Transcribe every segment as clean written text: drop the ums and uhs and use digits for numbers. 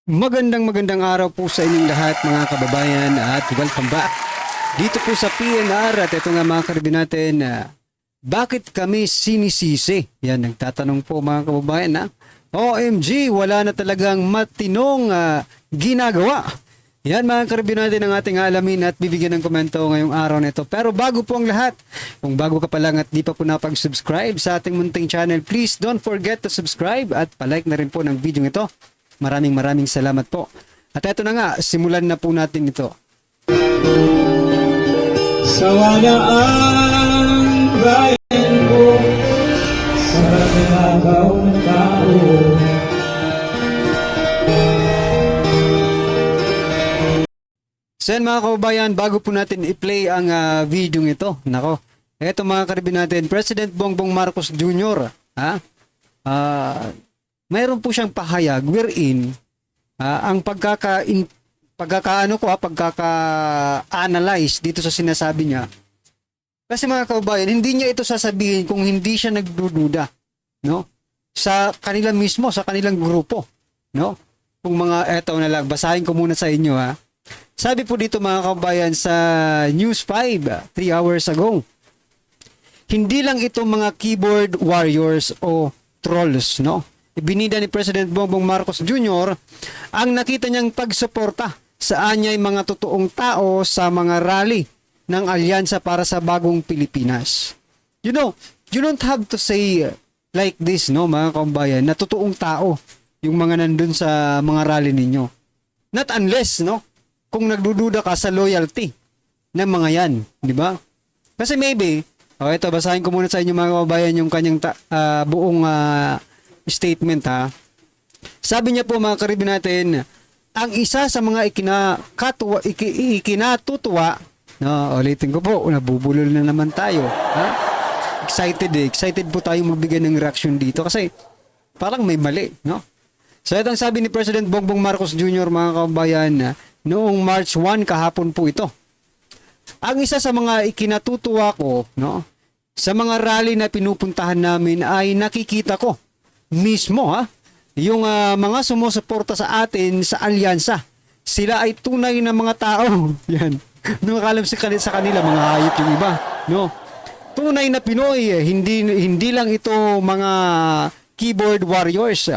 Magandang araw po sa inyong lahat mga kababayan at welcome back dito po sa PNR at ito nga mga karibin natin bakit kami sinisisi? Yan, nagtatanong po mga kababayan na OMG, wala na talagang matinong ginagawa. Yan mga karibin natin ang ating alamin at bibigyan ng komento ngayong araw na ito. Pero bago po ang lahat, kung bago ka pa lang at di pa po napag-subscribe sa ating munting channel, please don't forget to subscribe at palike na rin po ng video ito. Maraming salamat po. At eto na nga, simulan na po natin ito. Sawala ang bayan ko sa pagkakaw ng tao. So yan mga kababayan, bago po natin i-play ang video ito, nako, eto mga karibin natin, President Bongbong Marcos Jr. Mayroon po siyang pahayag wherein ang pagkaka-analyze dito sa sinasabi niya. Kasi mga kababayan, hindi niya ito sasabihin kung hindi siya nagdududa, no? Sa kanila mismo, sa kanilang grupo, no? Kung mga eto na lang, basahin ko muna sa inyo ha. Sabi po dito mga kababayan sa News 5, 3 hours ago. Hindi lang ito mga keyboard warriors o trolls, no? Ibinida ni President Bongbong Marcos Jr. ang nakita niyang pagsuporta sa anyay mga totoong tao sa mga rally ng Alyansa para sa Bagong Pilipinas. You know, you don't have to say like this, no, mga kababayan, na totoong tao yung mga nandun sa mga rally ninyo. Not unless, no, kung nagdududa ka sa loyalty ng mga yan, di ba? Kasi maybe, okay, ito, basahin ko muna sa inyo mga kababayan yung kanyang buong statement ha. Sabi niya po mga karibin natin, ang isa sa mga ikinatutuwa, no, ulitin ko po, nabubulol na naman tayo. Ha? Excited po tayo magbigay ng reaction dito kasi parang may mali, no? So itong sabi ni President Bongbong Marcos Jr. mga kababayan, noong March 1 kahapon po ito. Ang isa sa mga ikinatutuwa ko, no, sa mga rally na pinupuntahan namin ay nakikita ko mismo yung mga sumusuporta sa atin sa alyansa. Sila ay tunay na mga tao. Yan. Nung akalam sa kanila mga hayop yung iba, no? Tunay na Pinoy, hindi lang ito mga keyboard warriors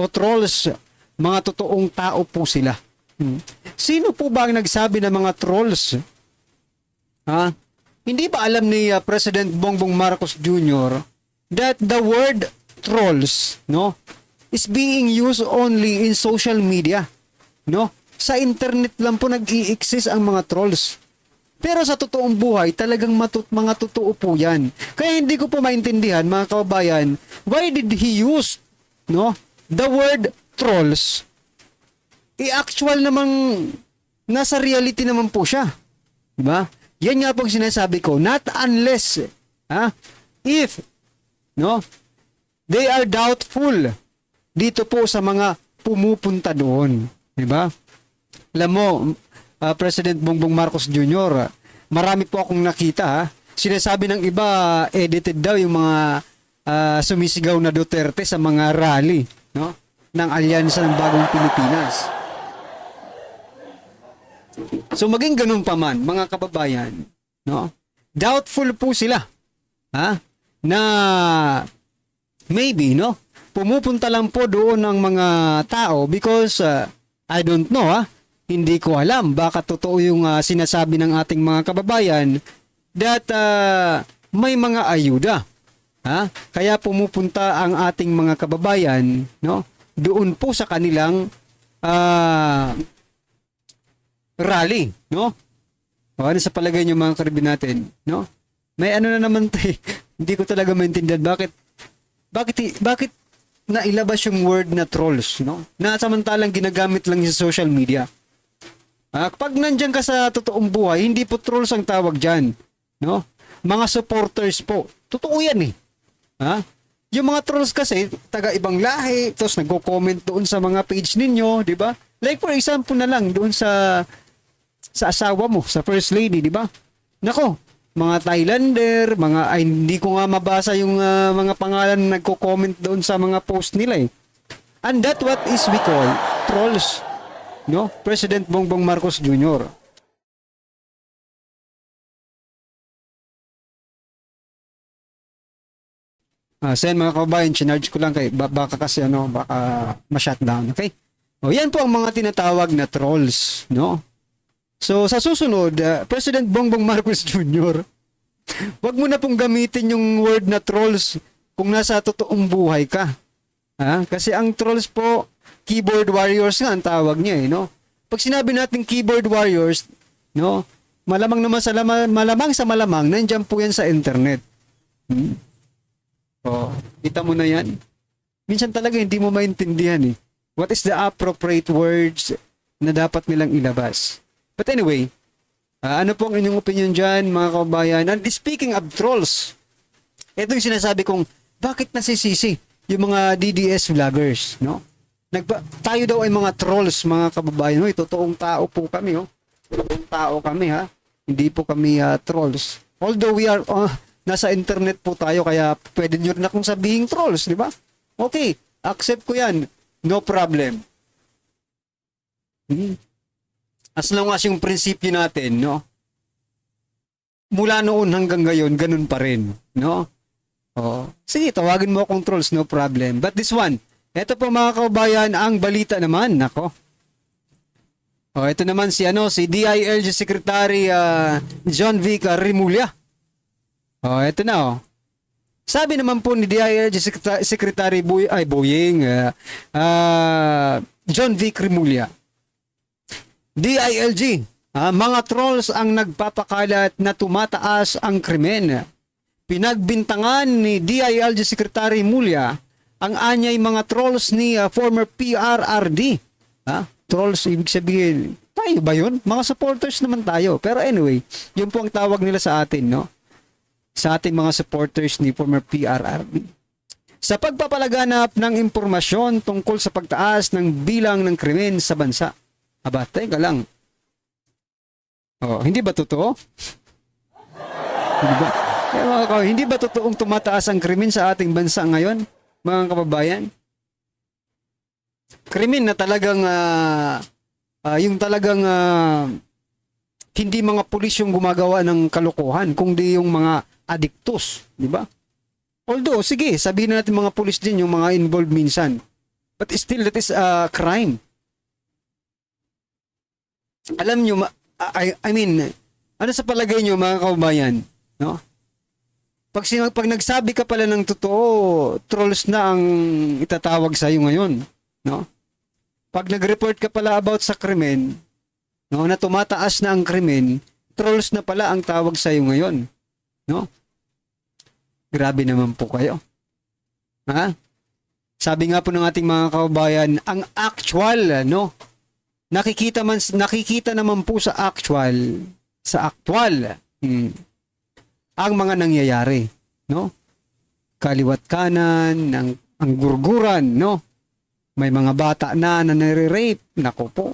o trolls, mga totoong tao po sila. Sino po ba ang nagsabi ng mga trolls? Hindi ba alam ni President Bongbong Marcos Jr. that the word trolls, no, is being used only in social media, no? Sa internet lang po nag-i-exist ang mga trolls. Pero sa totoong buhay, talagang mga totoo po yan. Kaya hindi ko po maintindihan, mga kababayan, why did he use, no, the word trolls? Actual namang nasa reality naman po siya. Diba? Yan nga pong sinasabi ko, not unless, if, no, they are doubtful dito po sa mga pumupunta doon. Diba? Alam mo, President Bongbong Marcos Jr., marami po akong nakita. Sinasabi ng iba, edited daw yung mga sumisigaw na Duterte sa mga rally, no, ng Alyansa ng Bagong Pilipinas. So maging ganun pa man, mga kababayan, no, doubtful po sila na maybe, no, pumupunta lang po doon ang mga tao because I don't know, hindi ko alam baka totoo yung sinasabi ng ating mga kababayan that may mga ayuda. Kaya pumupunta ang ating mga kababayan, no, doon po sa kanilang rally, no? Ano sa palagay niyo mga karibin natin, no? May ano na naman hindi ko talaga maintindihan bakit nailabas yung word na trolls, no? Na samantalang ginagamit lang sa social media. Kapag nandiyan ka sa totoong buhay, hindi po trolls ang tawag diyan, no? Mga supporters po. Totoo yan eh. Yung mga trolls kasi taga ibang lahi, tapos nagko-comment doon sa mga page ninyo, di ba? Like for example na lang doon sa asawa mo, sa first lady, di ba? Nako, mga Thailander, hindi ko nga mabasa yung mga pangalan na nagko-comment doon sa mga post nila eh. And that what is we call trolls. no? President Bongbong Marcos Jr. Sen mga kababayan, chinarge ko lang kay baka kasi baka ma-shutdown, okay? O yan po ang mga tinatawag na trolls, no? So sa susunod, President Bongbong Marcos Jr., wag mo na pong gamitin yung word na trolls kung nasa totoong buhay ka. Kasi ang trolls po, keyboard warriors nga ang tawag niya, no? Pag sinabi natin keyboard warriors, no? Malamang sa malamang nandiyan po yan sa internet. Kita mo na yan. Minsan talaga hindi mo maintindihan what is the appropriate words na dapat nilang ilabas. But anyway, ano po ang inyong opinion dyan, mga kababayan? And speaking of trolls, ito yung sinasabi kong bakit nasisisi yung mga DDS vloggers, no? Tayo daw ay mga trolls, mga kababayan. Totoong tao po kami, Totoong tao kami, ha? Hindi po kami trolls. Although we are nasa internet po tayo, kaya pwede nyo rin akong sabihin trolls, di ba? Okay, accept ko yan. No problem. As long as yung prinsipyo natin, no? Mula noon hanggang ngayon, ganun pa rin, no? Sige, tawagin mo akong trolls, no problem. But this one, eto po mga kababayan, ang balita naman, nako. Ito naman si DILG Secretary John Vic Remulla. Ito na, Sabi naman po ni DILG Secretary John Vic Remulla. DILG, mga trolls ang nagpapakalat na tumataas ang krimen. Pinagbintangan ni DILG Secretary Remulla ang anyay mga trolls ni former PRRD. Trolls, ibig sabihin, tayo ba yun? Mga supporters naman tayo. Pero anyway, yun po ang tawag nila sa atin, no? Sa ating mga supporters ni former PRRD. Sa pagpapalaganap ng impormasyon tungkol sa pagtaas ng bilang ng krimen sa bansa. Teka lang. Hindi ba totoo? Hindi ba totoong tumataas ang krimen sa ating bansa ngayon, mga kababayan? Krimen na talagang hindi mga pulis yung gumagawa ng kalokohan, kundi yung mga adiktos, di ba? Although, sige, sabihin natin mga pulis din yung mga involved minsan. But still, that is a crime. Alam nyo, I mean, ano sa palagay nyo mga kababayan? No? Pag nagsabi ka pala ng totoo, trolls na ang itatawag sa'yo ngayon. No? Pag nag-report ka pala about sa krimen, no, na tumataas na ang krimen, trolls na pala ang tawag sa'yo ngayon. No? Grabe naman po kayo. Sabi nga po ng ating mga kababayan, ang actual, no? Nakikita naman po sa actual, ang mga nangyayari, no? Kaliwat kanan, ang gurguran, no? May mga bata na nare-rape, nako po.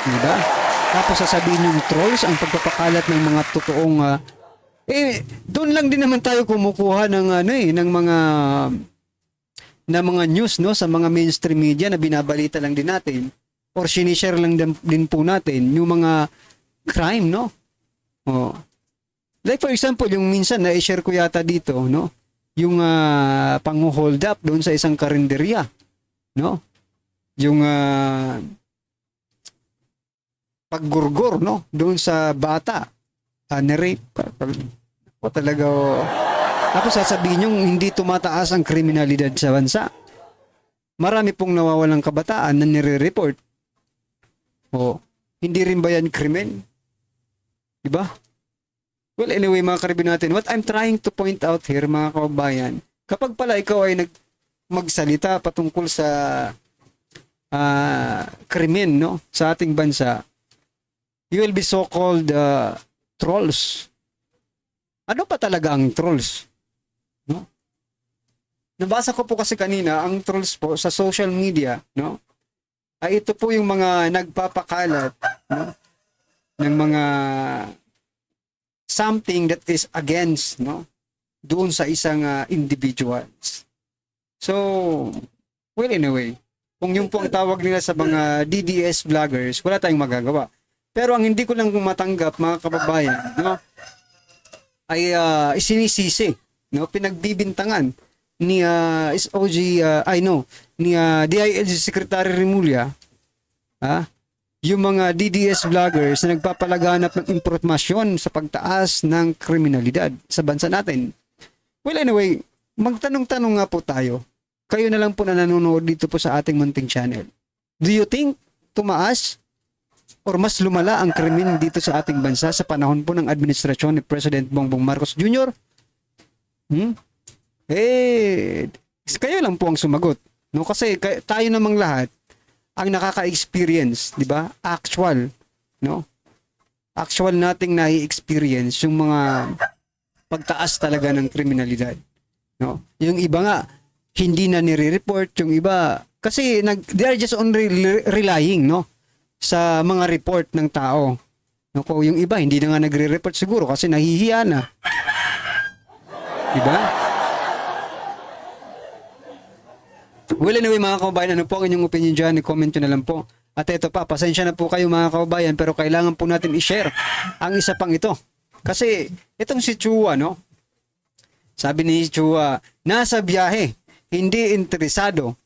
Diba? Tapos sasabihin yung trolls ang pagpapakalat ng mga totoong doon lang din naman tayo kumukuha ng mga news, no, sa mga mainstream media na binabalita lang din natin or sinishare lang din po natin yung mga crime, no? Like for example, yung minsan na i-share ko yata dito, no? Yung pang-hold up doon sa isang karinderya, no? Yung paggurgur, no, doon sa bata, na-rape talaga. Tapos sasabihin yung hindi tumataas ang kriminalidad sa bansa. Marami pong nawawalang kabataan na nire-report. Hindi rin ba yan krimen? Diba? Well, anyway, mga karibin natin, what I'm trying to point out here, mga kababayan, kapag pala ikaw ay magsalita patungkol sa krimen, no, sa ating bansa, you will be so-called trolls. Ano pa talaga ang trolls? No? Nabasa ko po kasi kanina, ang trolls po sa social media, no? Ay ito po yung mga nagpapakalat, no, ng mga something that is against, no, doon sa isang individuals. So, well, anyway, Kung yung po ang tawag nila sa mga DDS vloggers, wala tayong magagawa. Pero ang hindi ko lang matanggap, mga kababayan, no, ay isinisisi, no, pinagbibintangan ni SOG, ni DILG Secretary Remulla, yung mga DDS vloggers na nagpapalaganap ng impormasyon sa pagtaas ng kriminalidad sa bansa natin. Well, anyway, magtanong-tanong nga po tayo. Kayo na lang po na nanonood dito po sa ating munting channel. Do you think tumaas or mas lumala ang krimen dito sa ating bansa sa panahon po ng administrasyon ni President Bongbong Marcos Jr.? Kayo lang po ang sumagot. No? Kasi tayo namang lahat ang nakaka-experience, di ba? Actual, no? Actual nating nai-experience yung mga pagtaas talaga ng kriminalidad, no? Yung iba nga hindi na nire-report, yung iba kasi they are just only relying, no, sa mga report ng tao. No, yung iba hindi na nga nagre-report siguro kasi nahihiya na. Di ba? Well, anyway, mga kababayan, ano po ang inyong opinion dyan? I-comment nyo na lang po. At ito pa, pasensya na po kayo mga kababayan, pero kailangan po natin i-share ang isa pang ito. Kasi itong si Chua, no? Sabi ni Chua, nasa biyahe, hindi interesado.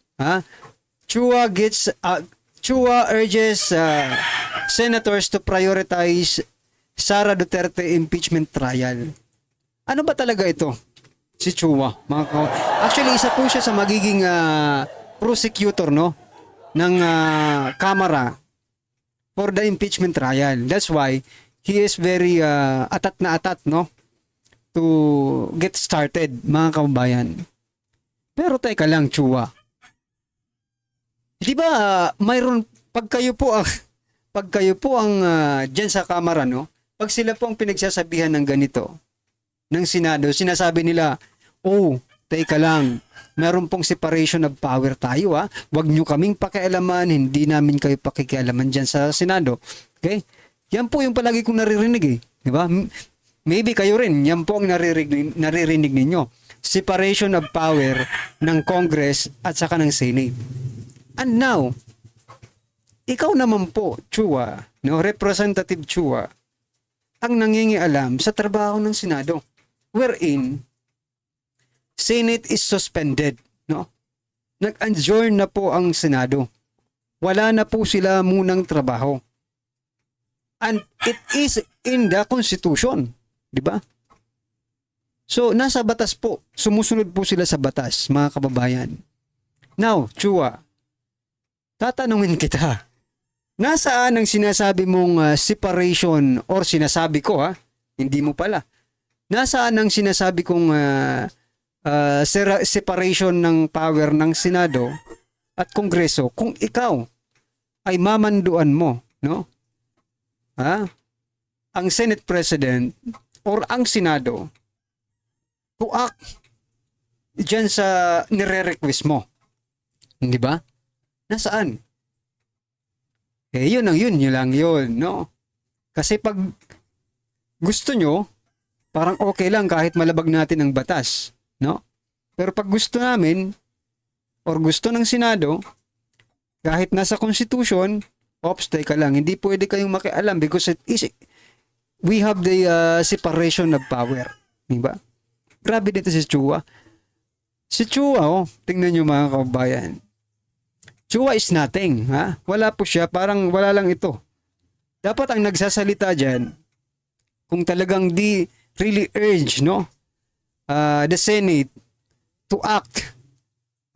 Chua urges senators to prioritize Sara Duterte impeachment trial. Ano ba talaga ito? Si Chua. Actually, isa po siya sa magiging prosecutor, no, ng Kamara for the impeachment trial. That's why he is very atat na atat, no, to get started, mga kababayan. Pero teka lang, Chua. Di ba mayroon pag kayo po ang diyan sa Kamara, no? Pag sila po ang pinagsasabihan ng ganito ng Senado, sinasabi nila, "Oh, teka lang. Meron pong separation of power tayo, ha. Huwag niyo kaming pakialaman, hindi namin kayo pakikialaman diyan sa Senado." Okay? Yan po yung palagi kong naririnig, eh. Di ba? Maybe kayo rin, yan po ang naririnig ninyo. Separation of power ng Congress at saka ng Senate. And now, ikaw naman po, Chua, no, Representative Chua, ang nangingialam sa trabaho ng Senado, wherein Senate is suspended, no? Nag-adjourn na po ang Senado. Wala na po sila munang trabaho. And it is in the Constitution, di ba? So, nasa batas po. Sumusunod po sila sa batas, mga kababayan. Now, Chua, tatanungin kita, nasaan ang sinasabi mong separation, or sinasabi ko, hindi mo pala. Nasaan ang sinasabi kong separation ng power ng Senado at Kongreso kung ikaw ay mamanduan mo, no? Ang Senate President or ang Senado to act dyan sa nire-request mo. Hindi ba? Nasaan? Yun lang yun, no? Kasi pag gusto nyo, parang okay lang kahit malabag natin ang batas, no? Pero pag gusto namin, or gusto ng Senado, kahit nasa Constitution, teka lang, hindi pwede kayong makialam because we have the separation of power. Diba? Grabe dito si Chua. Si Chua, tingnan nyo mga kababayan. Chua is nothing. Wala po siya, parang wala lang ito. Dapat ang nagsasalita dyan, kung talagang di really urge, no, the Senate to act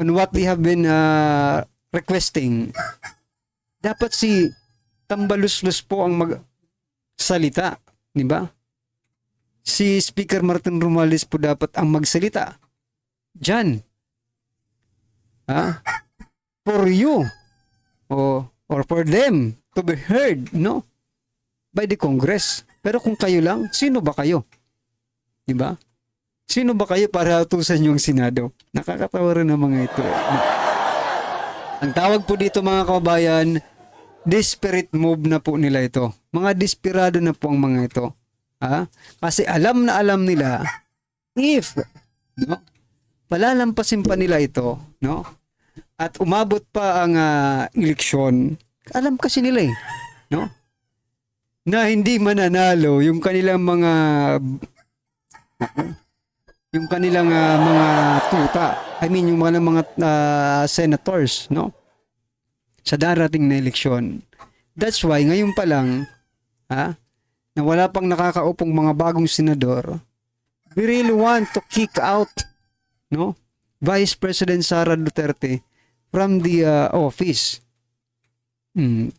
on what they have been requesting, dapat si Tambaluslos po ang magsalita, di ba? Si Speaker Martin Romualdez po dapat ang magsalita diyan. For you or for them to be heard, no, by the Congress. Pero kung kayo lang, sino ba kayo? Di ba? Sino ba kayo para utusan yung Senado? Nakakatawa rin ang mga ito. Ang tawag po dito mga kababayan, desperate move na po nila ito. Mga desperado na po ang mga ito. Kasi alam na alam nila, if, no, palalampasin pa nila ito, no, at umabot pa ang eleksyon, alam kasi nila eh, no? Na hindi mananalo yung kanilang mga tuta. I mean yung mga senators, no? Sa darating na eleksyon. That's why ngayon pa lang na wala pang nakakaupong mga bagong senador, we really want to kick out, no, Vice President Sara Duterte from the office.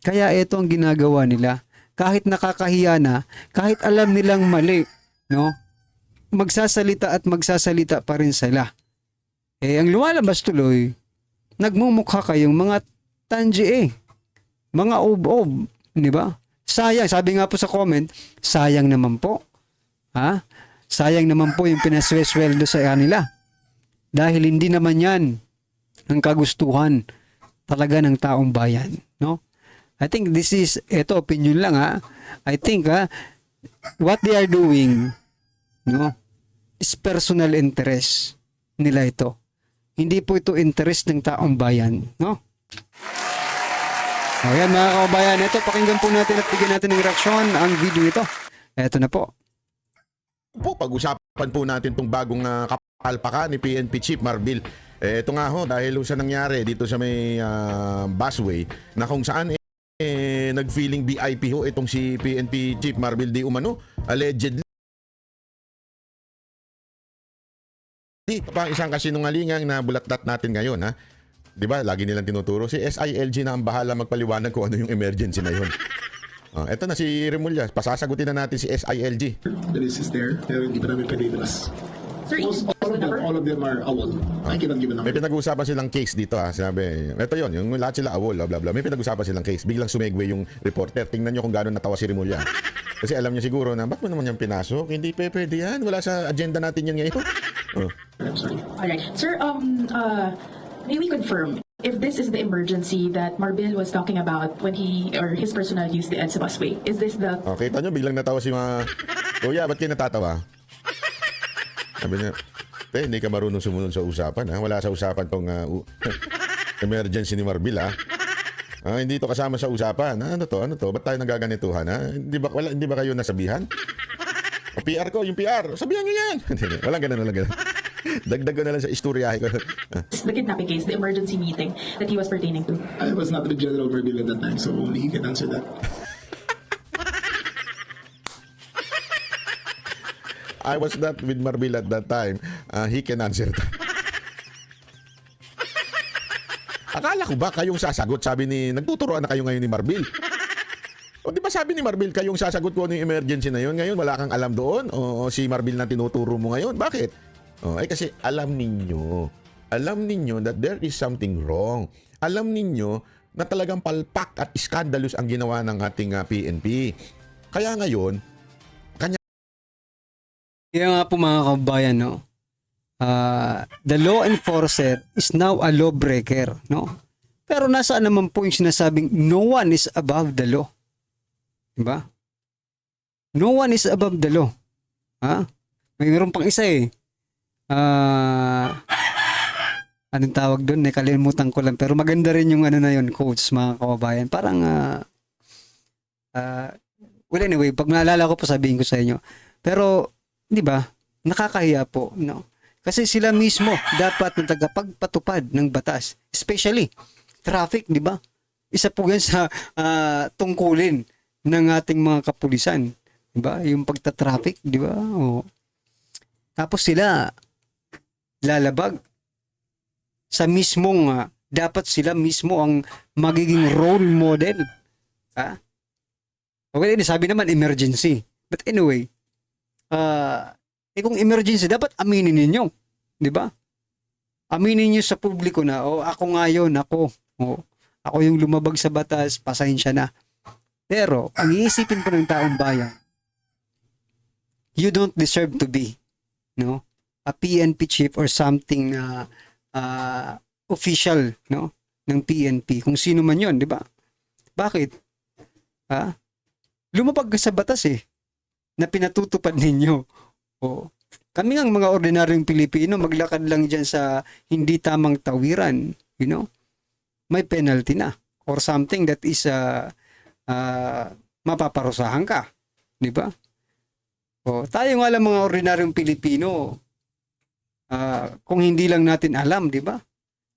Kaya ito ang ginagawa nila. Kahit nakakahiya na, kahit alam nilang mali, no, magsasalita pa rin sila. Ang lumalabas tuloy, nagmumukha kayong mga tanji mga ob-ob, di ba? Sayang, sabi nga po sa comment, sayang naman po. Sayang naman po yung pinaswesweldo sa kanila. Dahil hindi naman yan ang kagustuhan talaga ng taong bayan, no? I think ito opinion lang I think what they are doing, no, is personal interest nila ito. Hindi po ito interest ng taong bayan, no? Ayan mga kababayan, ito pakinggan po natin at bigyan natin ng reaksyon ang video ito. Ito na po. Pag-usapan po natin itong bagong kapalpakan ni PNP Chief Marbil. Ito nga ho, dahil sa nangyari dito sa may busway na kung saan nag-feeling VIP ho itong si PNP Chief Marbil di umano, allegedly. Pa isang kasinungalingang na bulatdat natin ngayon Di ba? Lagi nilang tinuturo. Si SILG na ang bahala magpaliwanag kung ano yung emergency na yun. Eto na si Remulla. Pasasagutin na natin si SILG. The list is there, pero hindi pa namin pinipilas. Sir, All of them are awol. I cannot give a number. May pinag-uusapan silang case dito Sinabi, ito yon yung lahat sila awol, blah, blah, blah. May pinag-uusapan silang case. Biglang sumegway yung reporter. Tingnan nyo kung gano'n natawa si Remulla. Kasi alam niya siguro na, ba't mo naman yung pinasok? Hindi pwede yan. Wala sa agenda natin yan ngayon. I'm sorry. alright. Sir, may we confirm if this is the emergency that Marbil was talking about when he or his personnel used the EDSA busway? Is this the... Kita nyo, biglang natawa si mga, Kuya, ba't kayo natatawa? Sabi niya, hindi ka marunong sumunod sa usapan. Wala sa usapan tong emergency ni Marbil. Hindi to kasama sa usapan. Ano to? Ba't tayo nagaganituhan? Hindi ba kayo nasabihan? O PR ko, yung PR. Sabihan nyo yan. Walang ganun. Dagdag ko na lang sa istoryahe ko. The kidnapping case, the emergency meeting that he was pertaining to. I was not with General Marbil at that time, so only he can answer that. I was not with Marbil at that time. He can answer that. Akala ko ba kayong sasagot? Sabi nagtuturoan na kayo ngayon ni Marbil. O di ba sabi ni Marbil kayong sasagot ko ano yung emergency na yun? Ngayon wala kang alam doon? O si Marbil na tinuturo mo ngayon? Bakit? Kasi alam ninyo that there is something wrong. Alam ninyo na talagang palpak at scandalous ang ginawa ng ating PNP. Kaya ngayon, Kaya nga po mga kababayan, no? The law enforcer is now a lawbreaker, no? Pero nasaan naman po yung sinasabing no one is above the law? Diba? No one is above the law. Mayroon pang isa anong tawag doon? Nakalimutan ko lang. Pero maganda rin yung ano na yun, quotes mga kababayan. Parang, well anyway, pag naalala ko po sabihin ko sa inyo. Pero, di ba, nakakahiya po, no? Kasi sila mismo dapat na tagapagpatupad ng batas. Especially, traffic, di ba? Isa po yan sa tungkulin ng ating mga kapulisan. Di ba? Yung pagta-traffic, di ba? Tapos sila, lalabag sa mismong dapat sila mismo ang magiging role model. Okay, sabi naman emergency. But anyway, kung emergency, dapat aminin ninyo. Di ba? Aminin niyo sa publiko na, ako nga yun, ako yung lumabag sa batas, pasensya na. Pero, ang iisipin po ng taong bayan, you don't deserve to be, no? A PNP chief or something official, no, ng PNP, kung sino man 'yon, di ba? Bakit? Lumabag ka sa batas na pinatutupad ninyo. Kami ang mga ordinaryong Pilipino maglakad lang diyan sa hindi tamang tawiran, you know? may penalty na or something that is mapaparusahan ka. Di ba? O, tayo nga lang mga ordinaryong Pilipino, kung hindi lang natin alam, di ba?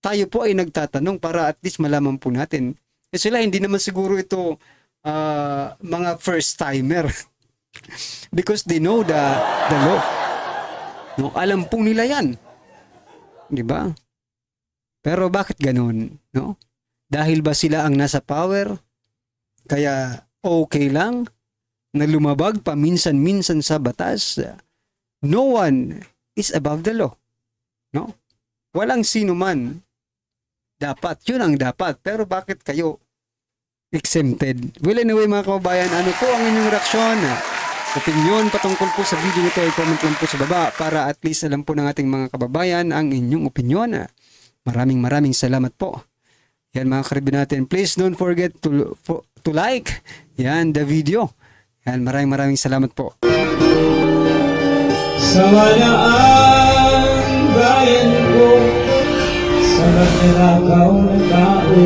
Tayo po ay nagtatanong para at least malaman po natin. Eh sila, hindi naman siguro ito mga first timer. Because they know the law. No, alam po nila yan. Di ba? Pero bakit ganun? No? Dahil ba sila ang nasa power? Kaya okay lang na lumabag paminsan-minsan sa batas? No one is above the law. No? Walang sino man. Dapat. Yun ang dapat. Pero bakit kayo exempted? Well, anyway mga kababayan, ano po ang inyong reaksyon? Opinion patungkol po sa video ito ay comment lang po sa baba para at least alam po ng ating mga kababayan ang inyong opinion. Maraming salamat po. Yan mga karibin natin. Please don't forget to like yan the video. Yan, maraming salamat po. Sawa na ang bayan ko sa magnanakaw ng tao.